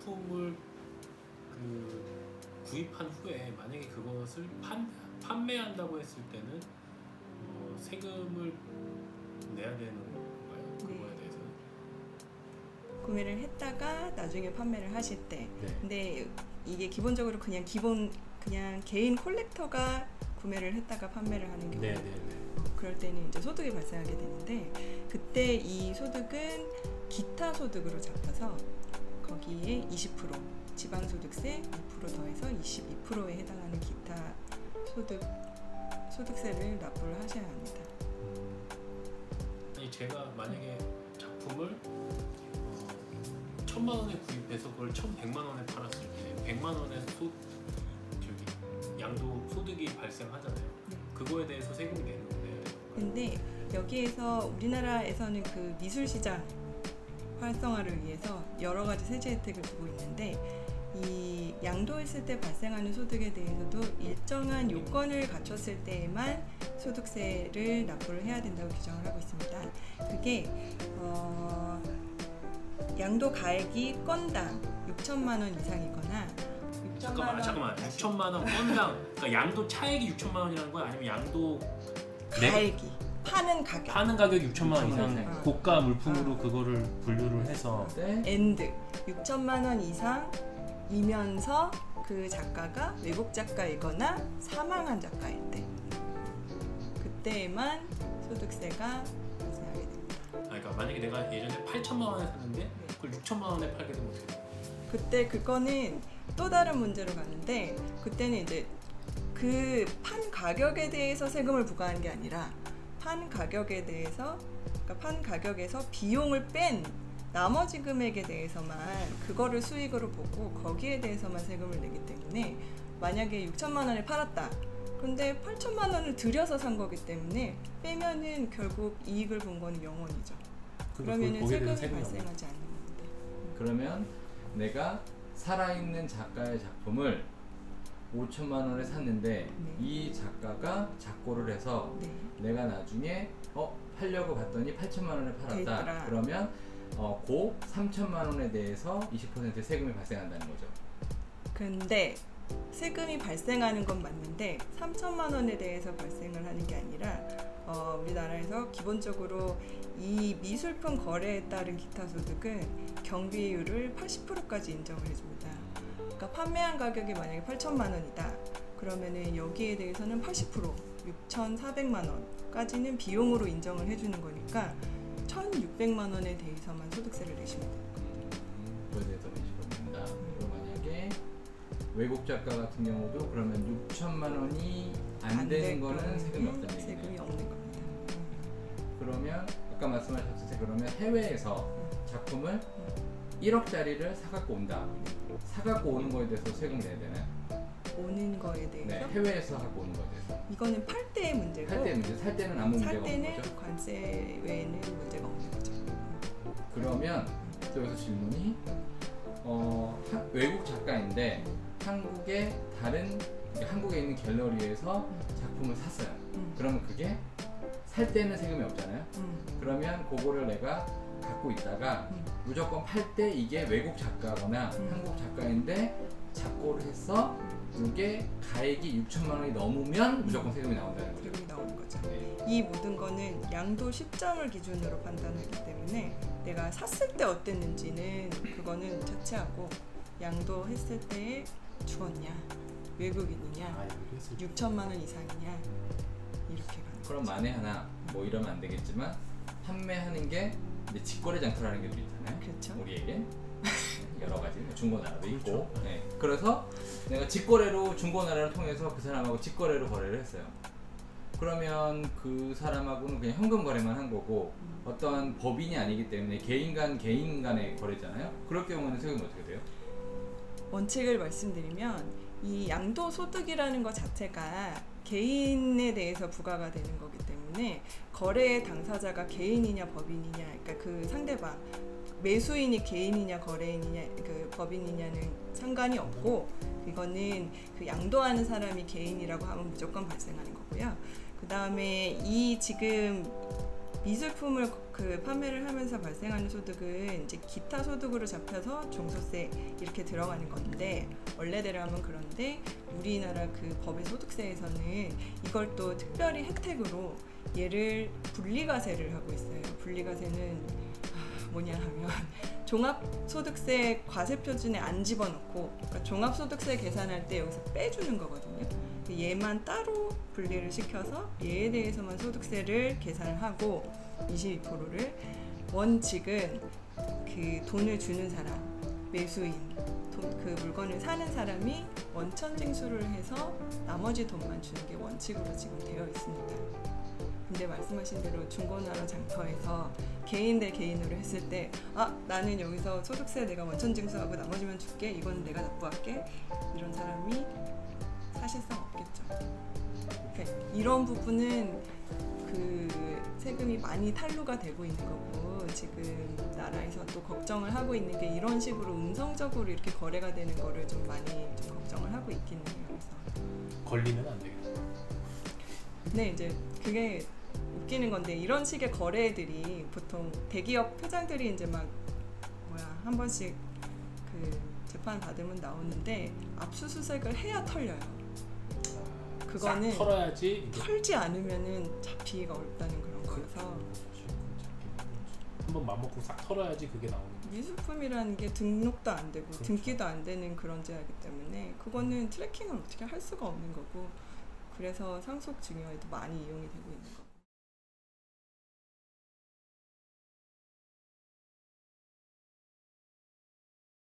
미술품을 구입한 후에 만약에 그것을 판매한다고 했을 때는 세금을 내야 되는 건가요? 그거에 대해서는? 구매를 했다가 나중에 판매를 하실 때. 네. 근데 이게 기본적으로 그냥 개인 콜렉터가 구매를 했다가 판매를 하는 경우. 그럴 때는 이제 소득이 발생하게 되는데, 그때 이 소득은 기타 소득으로 잡혀서 거기에 20%, 지방소득세 2% 더해서 22%에 해당하는 기타 소득세를 납부를 하셔야 합니다. 아니, 제가 만약에 작품을 1,000만 원에 구입해서 그걸 1,100만 원에 팔았을 때 100만 원의 양도 소득이 발생하잖아요. 네. 그거에 대해서 세금이 내는 거예요. 근데 여기에서 우리나라에서는 그 미술시장 활성화를 위해서 여러 가지 세제 혜택을 주고 있는데, 이 양도했을 때 발생하는 소득에 대해서도 일정한 요건을 갖췄을 때에만 소득세를 납부를 해야 된다고 규정을 하고 있습니다. 그게 양도 가액이 건당 6천만 원 이상이거나 잠깐만 6천만 원 건당, 그러니까 양도 차액이 6천만 원이라는 거야? 아니면 양도 가액이 파는 가격 6천만 원 이상 고가 물품으로 그거를 분류를 해서 엔드 6천만 원 이상이면서 그 작가가 외국 작가이거나 사망한 작가일 때, 그때에만 소득세가 발생하게 됩니다. 그러니까 만약에 내가 예전에 8천만 원에 샀는데 그걸 6천만 원에 팔게 되면 어떻게 돼요? 그때 그거는 또 다른 문제로 가는데, 그때는 이제 그 판 가격에 대해서 세금을 부과하는 게 아니라 판 가격에 대해서, 그러니까 판 가격에서 비용을 뺀 나머지 금액에 대해서만 그거를 수익으로 보고 거기에 대해서만 세금을 내기 때문에, 만약에 6천만 원에 팔았다. 근데 8천만 원을 들여서 산 거기 때문에 빼면은 결국 이익을 본 거는 0원이죠. 그러면은 세금이 발생하지 않는 겁니다. 그러면 내가 살아있는 작가의 작품을 5천만 원에 샀는데 이 작가가 작고를 해서 내가 나중에 팔려고 갔더니 8천만 원에 팔았다. 그러면 고 3천만 원에 대해서 20% 세금이 발생한다는 거죠. 근데 세금이 발생하는 건 맞는데 3천만 원에 대해서 발생을 하는 게 아니라 우리나라에서 기본적으로 이 미술품 거래에 따른 기타 소득은 경비율을 80%까지 인정을 해줍니다. 그러니까 판매한 가격이 만약에 8천만 원이다. 그러면은 여기에 대해서는 80%, 6,400만 원까지는 비용으로 인정을 해주는 거니까 1,600만 원에 대해서만 소득세를 내시면 됩니다. 그거에 대해서 내시면 된다. 그리고 만약에 외국 작가 같은 경우도 그러면 6천만 원이 안 되는 거는 세금이 없다는 얘기네요. 세금이 없는 겁니다. 그러면 아까 말씀하셨을 때 그러면 해외에서 작품을 1억짜리를 사갖고 온다. 사갖고 오는 거에 대해서 세금을 내야 되나요? 오는 거에 대해서? 네, 해외에서 갖고 오는 거에 대해서. 이거는 팔 때의 문제고, 팔 때 문제, 살 때는 아무 문제가 없는 거죠? 관세 외에는 문제가 없는 거죠. 그러면 또 여기서 질문이 외국 작가인데 한국에 있는 갤러리에서 작품을 샀어요. 그러면 그게 살 때는 세금이 없잖아요. 그러면 그거를 내가 갖고 있다가 무조건 팔 때 이게 외국 작가거나 한국 작가인데 작고를 해서 이게 가액이 6천만 원이 넘으면 무조건 세금이 나온다는 거죠. 세금이 나오는 거죠. 이 모든 거는 양도 시점을 기준으로 판단하기 때문에 내가 샀을 때 어땠는지는 그거는 자체하고, 양도했을 때에 죽었냐, 외국인이냐, 6천만 원 이상이냐, 이렇게 가는 거죠. 그럼 만에 하나 뭐 이러면 안 되겠지만 판매하는 게 이제 직거래 장터라는 게 또 있잖아요. 그렇죠. 우리에게 여러 가지 중고나라도 그렇죠. 있고. 네. 그래서 내가 직거래로 중고나라를 통해서 그 사람하고 직거래로 거래를 했어요. 그러면 그 사람하고는 그냥 현금 거래만 한 거고 어떤 법인이 아니기 때문에 개인 간의 거래잖아요. 그럴 경우는 세금이 어떻게 돼요? 원칙을 말씀드리면 이 양도소득이라는 것 자체가 개인에 대해서 부과가 되는 거기 때문에 거래의 당사자가 개인이냐 법인이냐, 그러니까 그 상대방 매수인이 개인이냐 거래인이냐 그 법인이냐는 상관이 없고, 이거는 그 양도하는 사람이 개인이라고 하면 무조건 발생하는 거고요. 그 다음에 이 지금 미술품을 그 판매를 하면서 발생하는 소득은 이제 기타 소득으로 잡혀서 종소세 이렇게 들어가는 건데, 원래대로 하면 그런데 우리나라 그 법의 소득세에서는 이걸 또 특별히 혜택으로 얘를 분리과세를 하고 있어요. 분리과세는 뭐냐 하면 종합소득세 과세표준에 안 집어넣고, 그러니까 종합소득세 계산할 때 여기서 빼주는 거거든요. 얘만 따로 분리를 시켜서 얘에 대해서만 소득세를 계산을 하고 22%를, 원칙은 그 돈을 주는 사람, 매수인, 그 물건을 사는 사람이 원천징수를 해서 나머지 돈만 주는 게 원칙으로 지금 되어 있습니다. 근데 말씀하신 대로 중고나라 장터에서 개인 대 개인으로 했을 때, 나는 여기서 소득세 내가 원천징수하고 나머지만 줄게, 이건 내가 납부할게, 이런 사람이 사실상 없겠죠. 그러니까 이런 부분은 그 세금이 많이 탈루가 되고 있는 거고, 지금 나라에서 또 걱정을 하고 있는 게 이런 식으로 음성적으로 이렇게 거래가 되는 거를 좀 많이 좀 걱정을 하고 있긴 해요. 그래서 걸리면 안 되겠다. 네, 이제 그게 웃기는 건데, 이런 식의 거래들이 보통 대기업 회장들이 이제 막 한 번씩 그 재판 받으면 나오는데 압수수색을 해야 털려요. 그거는 털어야지. 털지 않으면은 잡히기가 어렵다는 그런 거여서 한번 맘먹고 싹 털어야지 그게 나오는 거예요. 미술품이라는 게 등록도 안 되고 그렇죠. 등기도 안 되는 그런 제하기 때문에 그거는 트래킹을 어떻게 할 수가 없는 거고, 그래서 상속증여에도 많이 이용이 되고 있는 거고.